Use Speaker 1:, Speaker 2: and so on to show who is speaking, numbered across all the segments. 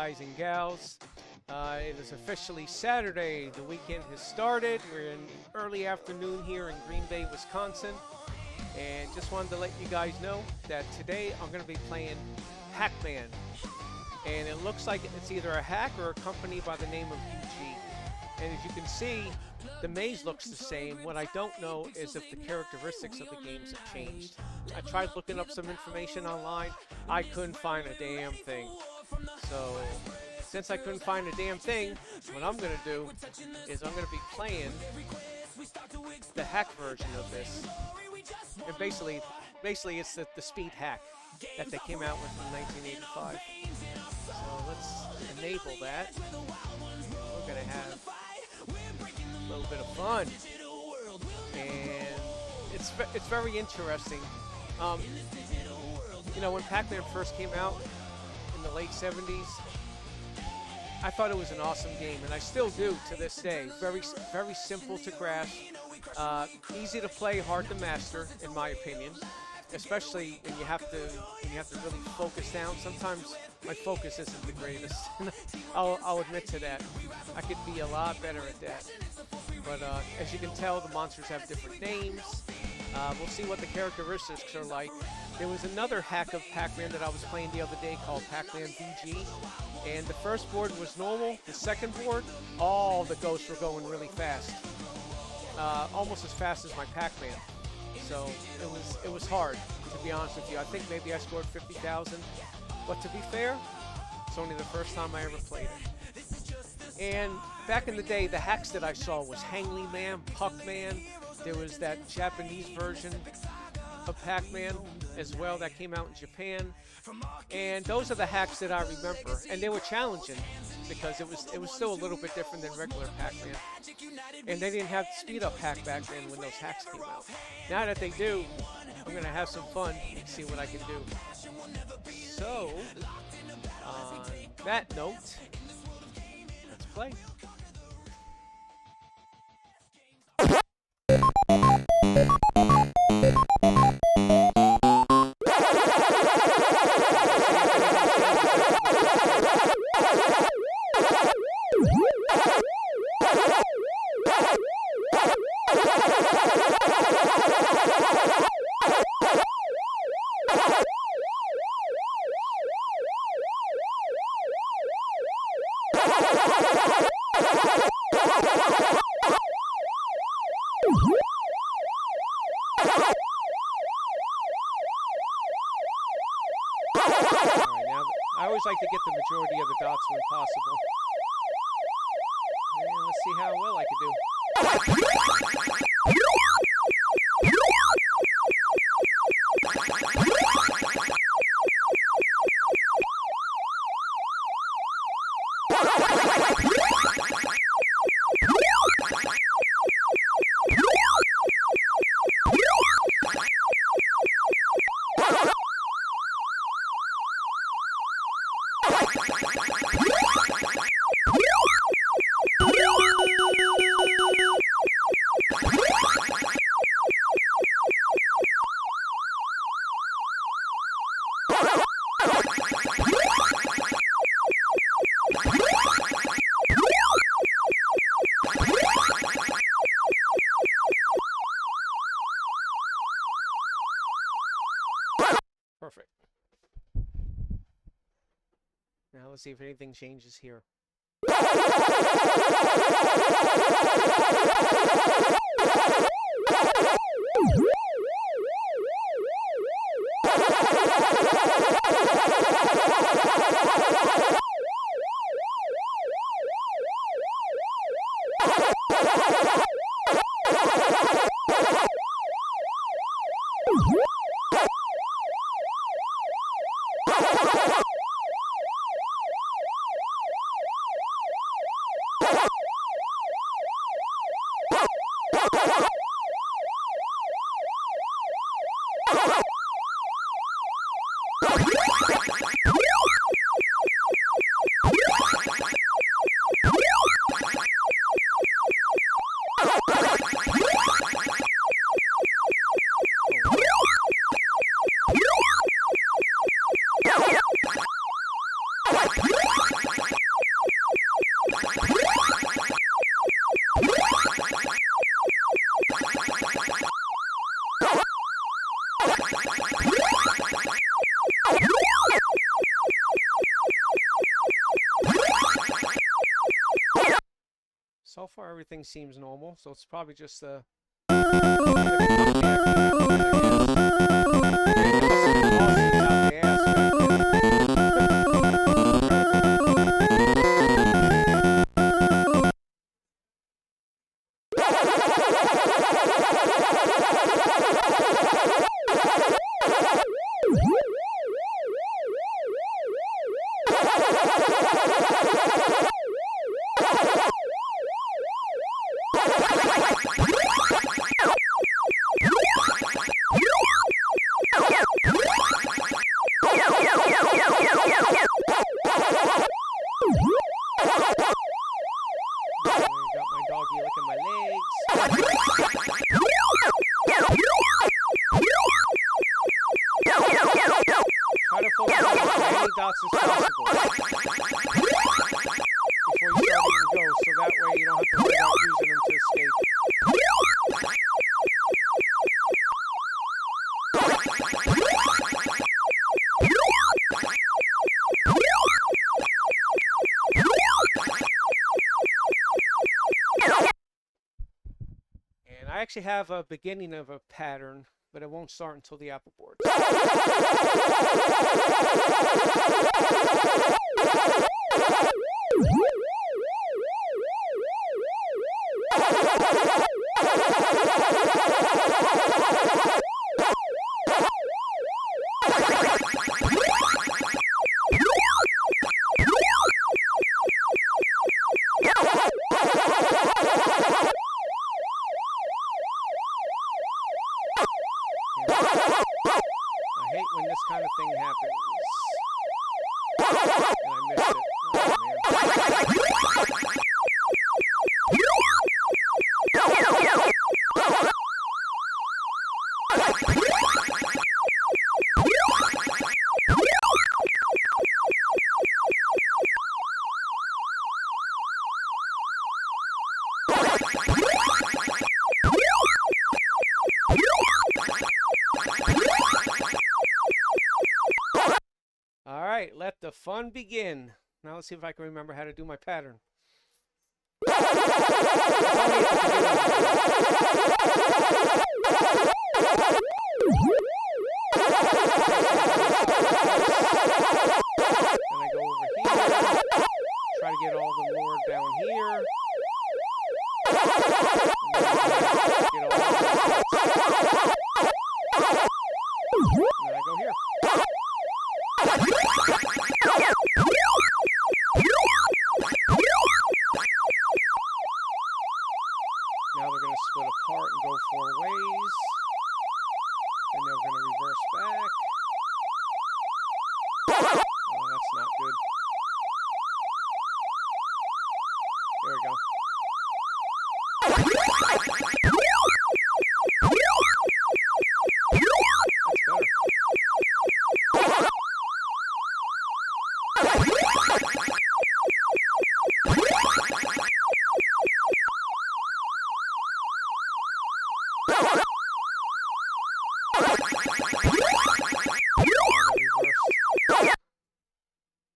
Speaker 1: guys and gals. It is officially Saturday. The weekend has started. We're in early afternoon here in Green Bay, Wisconsin. And just wanted to let you guys know that today I'm going to be playing Pac-Man. And it looks like it's either a hack or a company by the name of U.G. And as you can see, the maze looks the same. What I don't know is if the characteristics of the games have changed. I tried looking up some information online. I couldn't find a damn thing. So, since I couldn't find a damn thing, what I'm going to do is I'm going to be playing the hack version of this. And basically it's the speed hack that they came out with in 1985. So let's enable that. We're going to have a little bit of fun. And it's very interesting. You know, when Pac-Man first came out in the late 70s, I thought it was an awesome game, and I still do to this day. Very simple to grasp, easy to play, hard to master, in my opinion. Especially when you have to really focus down. Sometimes my focus isn't the greatest. I'll admit to that. I could be a lot better at that. But as you can tell, the monsters have different names. We'll see what the characteristics are like. There was another hack of Pac-Man that I was playing the other day called Pacman U.G. And the first board was normal. The second board, all the ghosts were going really fast. Almost as fast as my Pac-Man. So it was hard, to be honest with you. I think maybe I scored 50,000. But to be fair, it's only the first time I ever played it. And back in the day, the hacks that I saw was Hangly Man, Puckman. There was that Japanese version of Pac-Man as well that came out in Japan. And those are the hacks that I remember. And they were challenging because it was still a little bit different than regular Pac-Man. And they didn't have the speed up hack back then when those hacks came out. Now that they do, I'm going to have some fun and see what I can do. So, on that note, let's play. I always like to get the majority of the dots when possible. And let's see how well I can do. Perfect. Now let's see if anything changes here. everything seems normal, so it's probably just the dots as possible before you start even go, so that way you don't have to worry about using them to escape. And I actually have a beginning of a pattern, but it won't start until the apple board. Let the fun begin. Now let's see if I can remember how to do my pattern. Then I go over here, try to get all the lore down here. And then get all the and then I go here. Now they're going to split apart and go 4 ways. And they're going to reverse back. Oh, that's not good. There we go.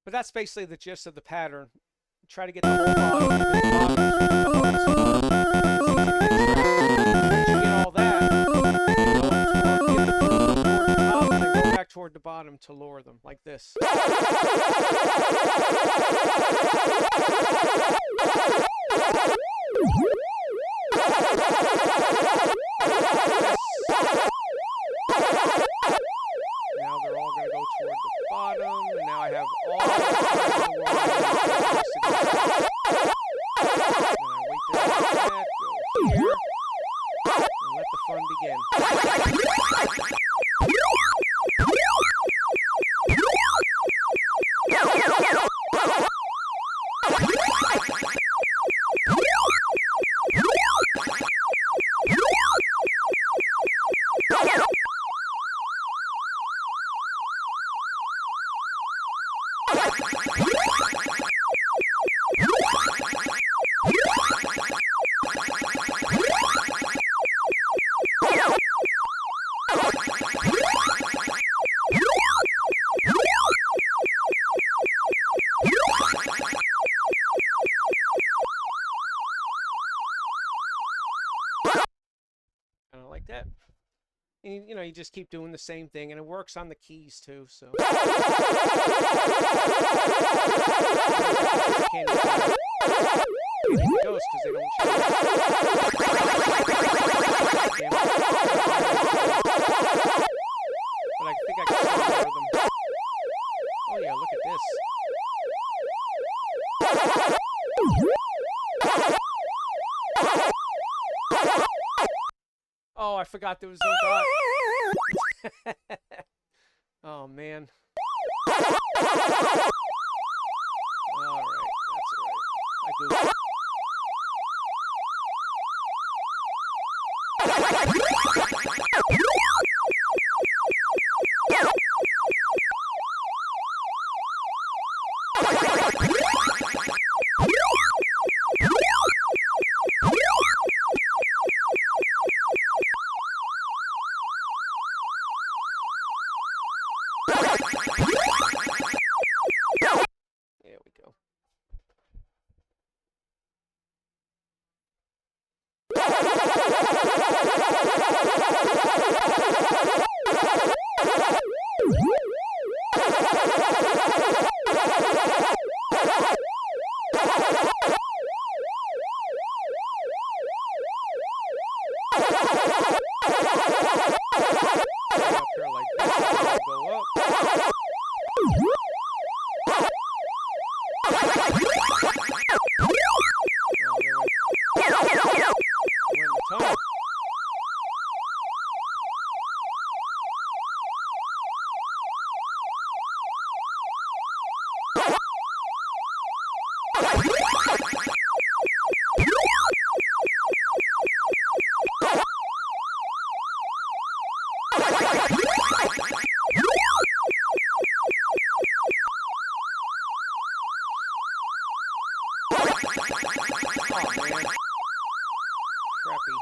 Speaker 1: But that's basically the gist of the pattern. Try to get the whole bottom. Once you get all that, get the top and then go back toward the bottom to lower them, like this. Now they're all going to go toward the bottom, and now I have all the world. And I wait there like that, go here, and let the fun begin. like that. And, you know, you just keep doing the same thing, and it works on the keys too. So can't even ghost because they don't show. But I think I can still hear them. Oh yeah, look at this. Oh, I forgot there was no dot. Oh, man. Alright, that's alright. I goofed. There we go. Up here like this, and then go up. We're in the tunnel. Oh, man. Crappy.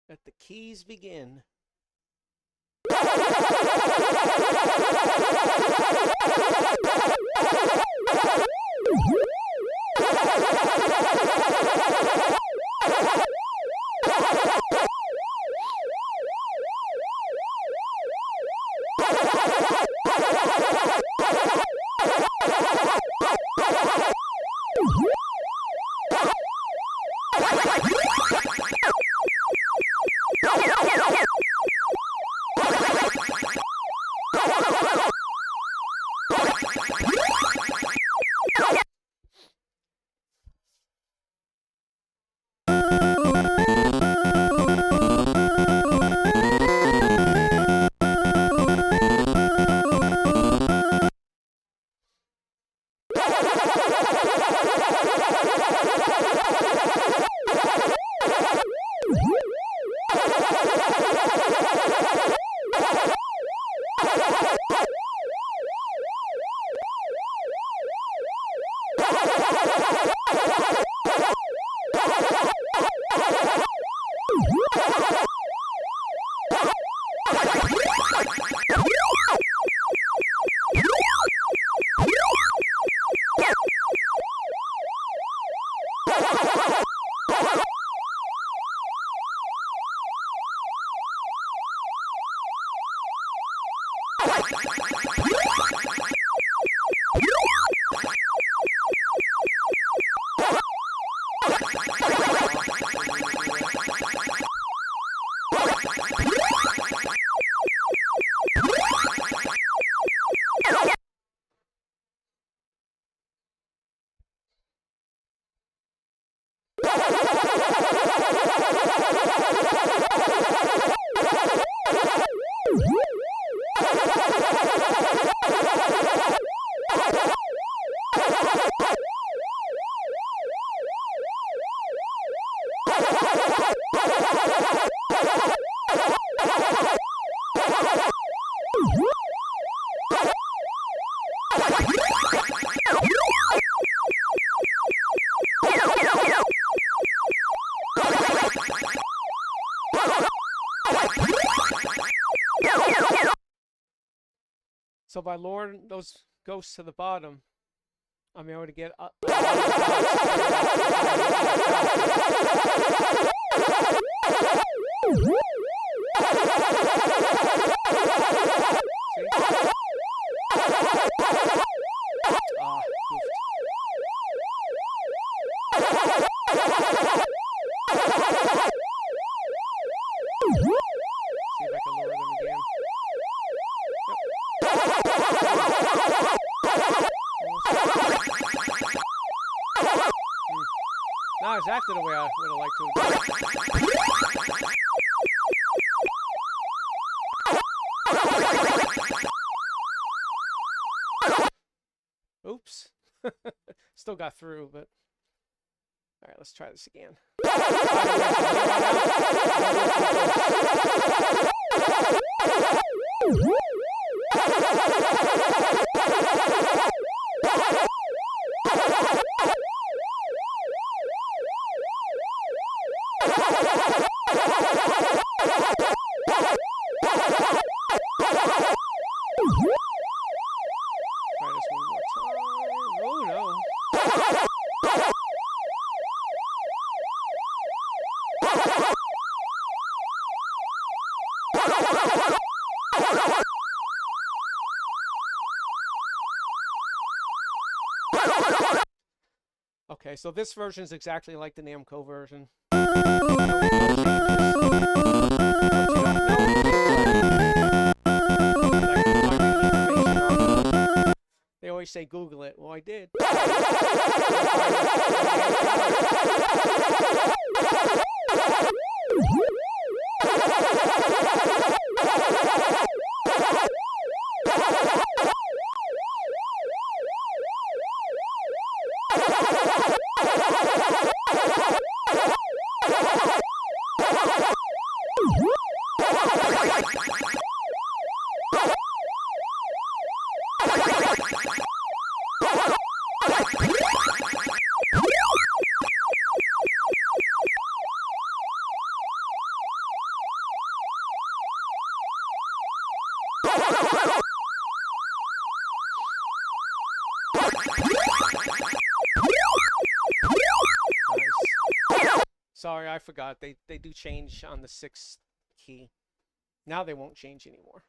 Speaker 1: Let the keys begin. So by luring those ghosts to the bottom, I'm able to get up. Not exactly the way I would have liked to have done. Oops. Still got through, but all right, let's try this again. Okay, so this version is exactly like the Namco version. They always say Google it. Well, I did. Sorry, I forgot. They do change on the 6th key. Now they won't change anymore.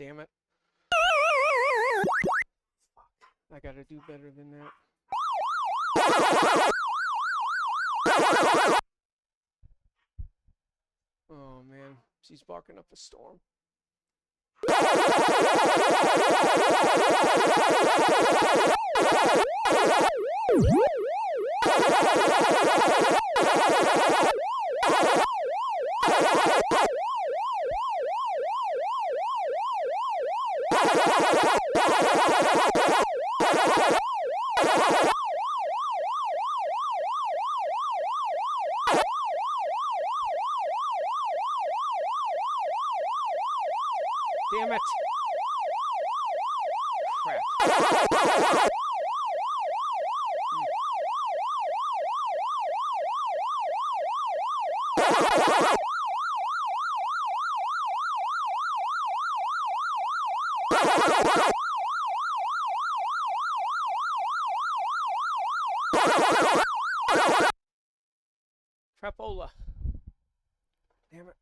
Speaker 1: damn it. I gotta do better than that. Oh man, she's barking up a storm. Damn it. Crap. Crapola. Damn it.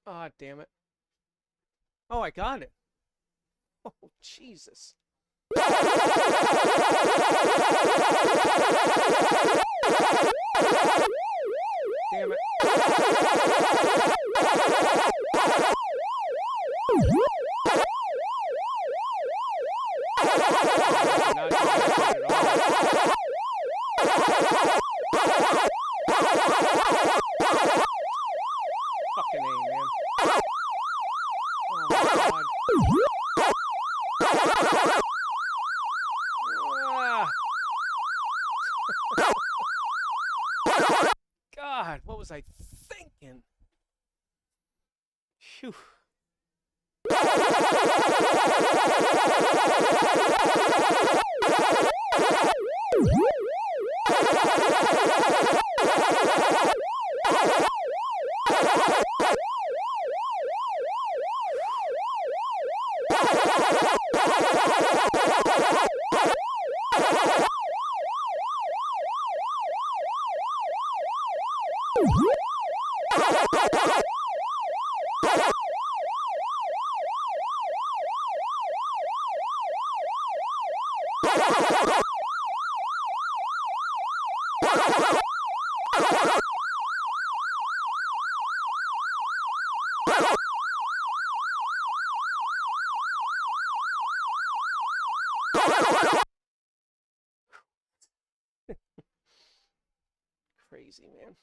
Speaker 1: Ah, damn it. Oh, I got it. Oh, Jesus. Damn it. Not doing it at all. Fucking A, man. Oh my god. Ah. God, what was I thinking? Phew. Crazy, man.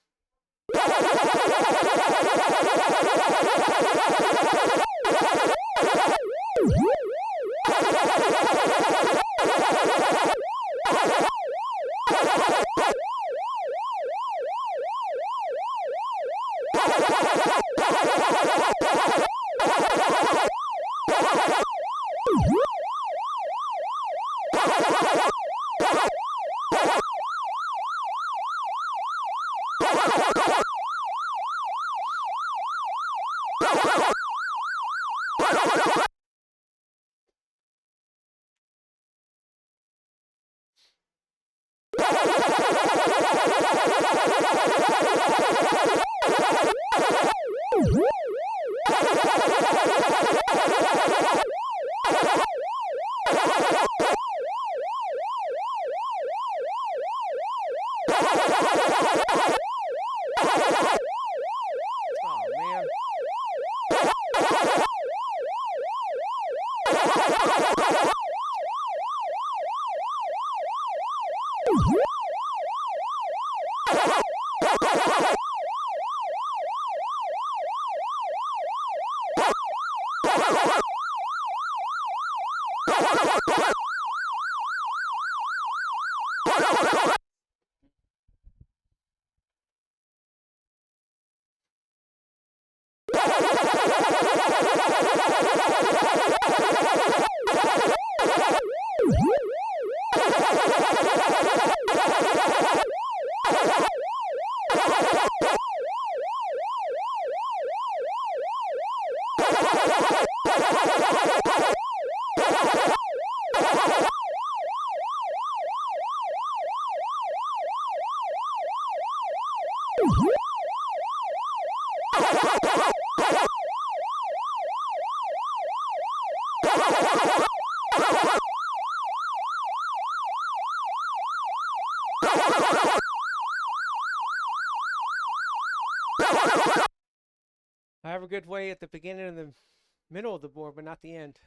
Speaker 1: I have a good way at the beginning and the middle of the board, but not the end.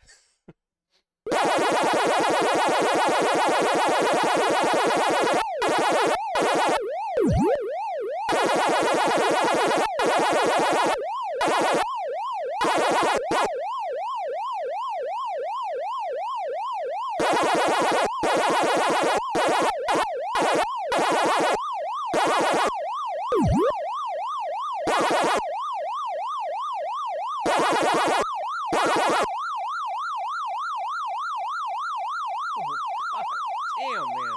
Speaker 1: Damn, man.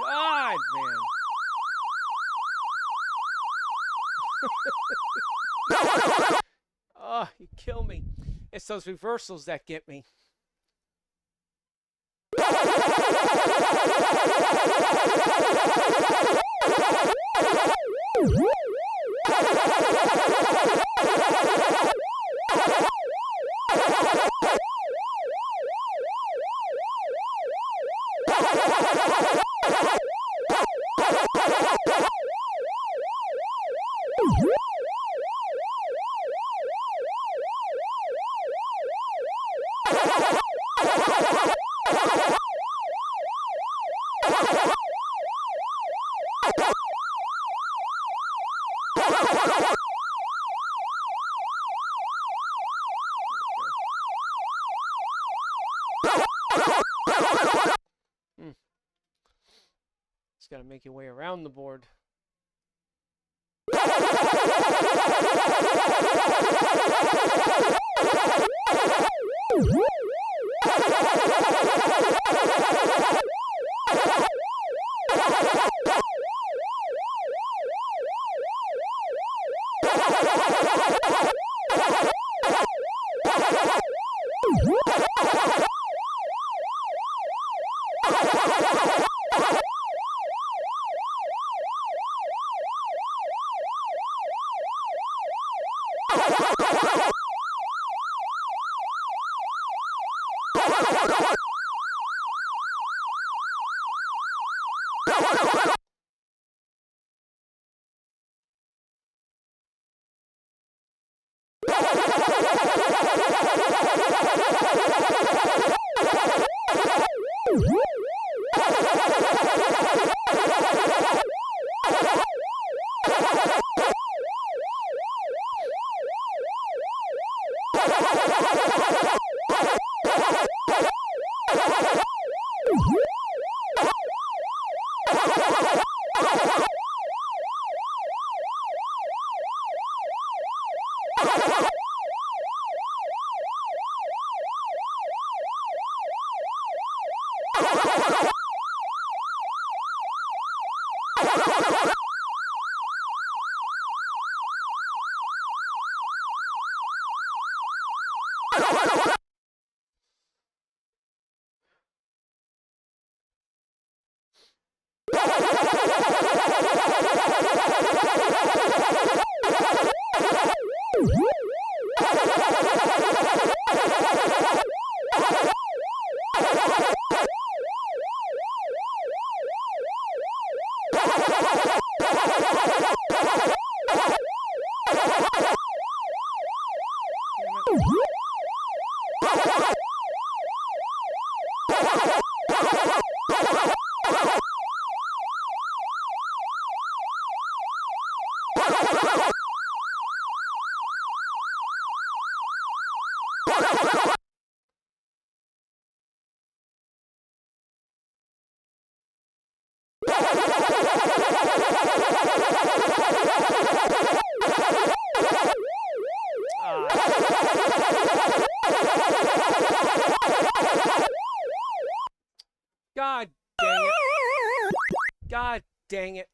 Speaker 1: God, man. Oh, you kill me. It's those reversals that get me. Just gotta make your way around the board. God dang it. God dang it.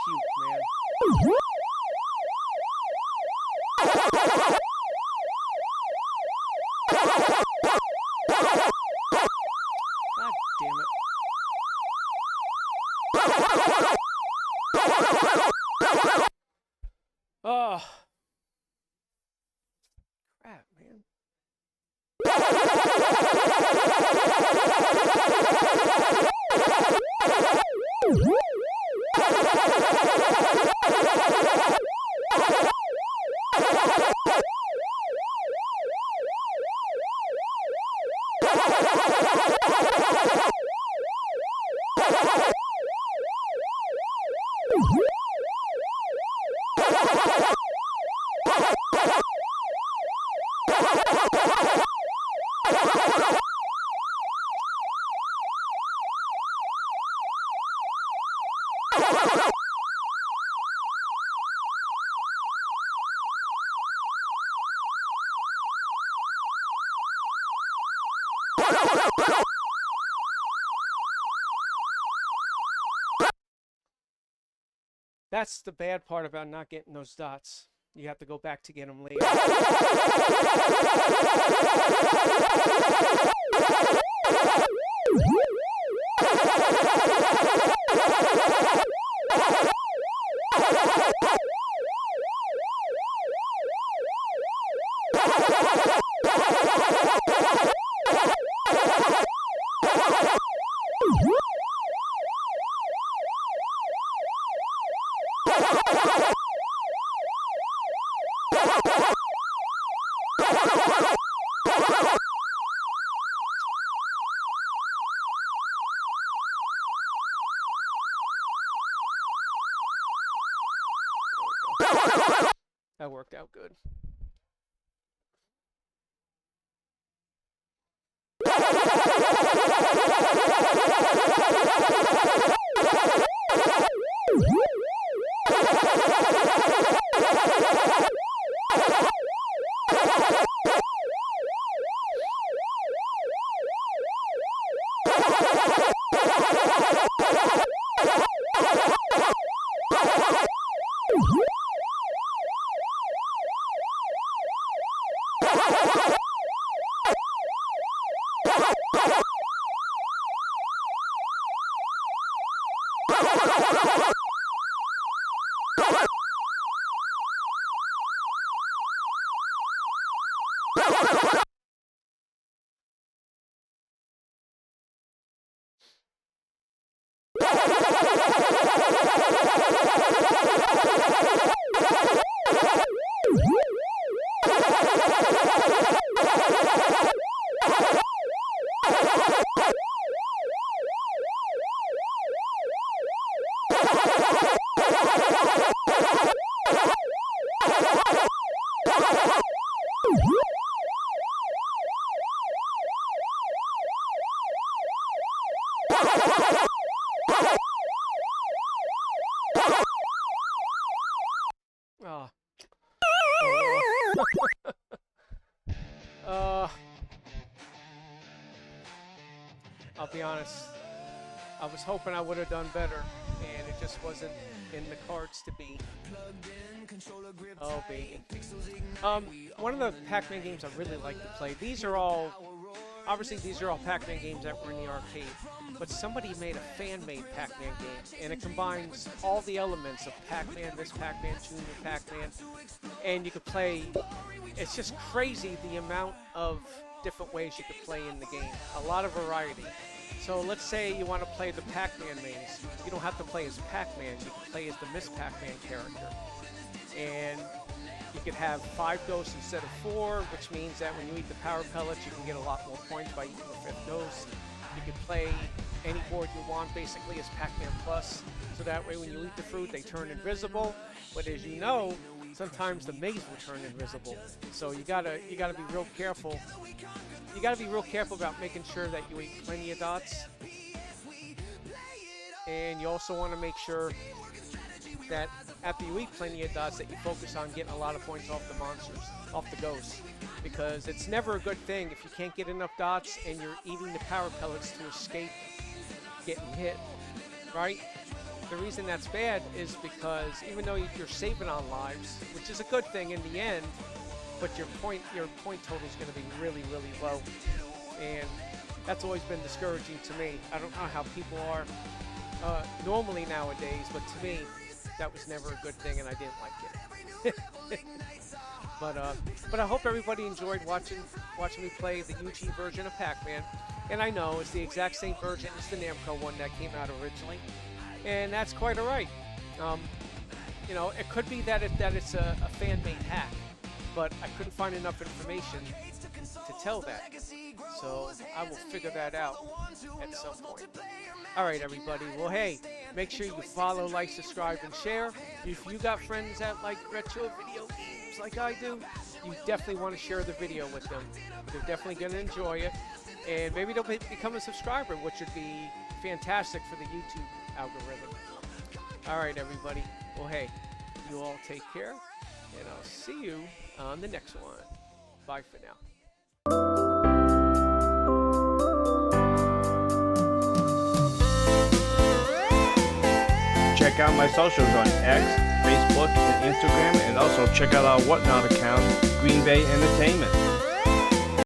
Speaker 1: Puke, man. God damn it. Oh. Crap, man. That's the bad part about not getting those dots. You have to go back to get them later. out good. I'll be honest, I was hoping I would have done better, and it just wasn't in the cards to be. Oh, baby. One of the Pac-Man games I really like to play, these are all Pac-Man games that were in the arcade, but somebody made a fan-made Pac-Man game, and it combines all the elements of Pac-Man, this Pac-Man, Junior Pac-Man, and you could play. It's just crazy the amount of different ways you could play in the game. A lot of variety. So let's say you want to play the Pac-Man maze. You don't have to play as Pac-Man. You can play as the Miss Pac-Man character. And you could have 5 ghosts instead of 4, which means that when you eat the power pellets, you can get a lot more points by eating the 5th ghost. You can play any board you want, basically, as Pac-Man Plus. So that way, when you eat the fruit, they turn invisible. But as you know, sometimes the maze will turn invisible. So you gotta be real careful. You gotta be real careful about making sure that you eat plenty of dots. And you also want to make sure that after you eat plenty of dots that you focus on getting a lot of points off the monsters, off the ghosts. Because it's never a good thing if you can't get enough dots and you're eating the power pellets to escape getting hit, right? The reason that's bad is because even though you're saving on lives, which is a good thing in the end, but your point total is going to be really, really low. And that's always been discouraging to me. I don't know how people are normally nowadays, but to me, that was never a good thing, and I didn't like it. But I hope everybody enjoyed watching me play the U.G version of Pac-Man. And I know it's the exact same version as the Namco one that came out originally, and that's quite all right. You know, it could be that it's a fan-made hack, but I couldn't find enough information to tell that. So I will figure that out at some point. All right, everybody. Well, hey, make sure you follow, like, subscribe, and share. If you got friends that like retro video games like I do, you definitely want to share the video with them. They're definitely going to enjoy it. And maybe they'll become a subscriber, which would be fantastic for the YouTube algorithm. All right, everybody. Well, hey, you all take care, and I'll see you on the next one. Bye for now.
Speaker 2: Check out my socials on X, Facebook, and Instagram, and also check out our Whatnot account, Green Bay Entertainment.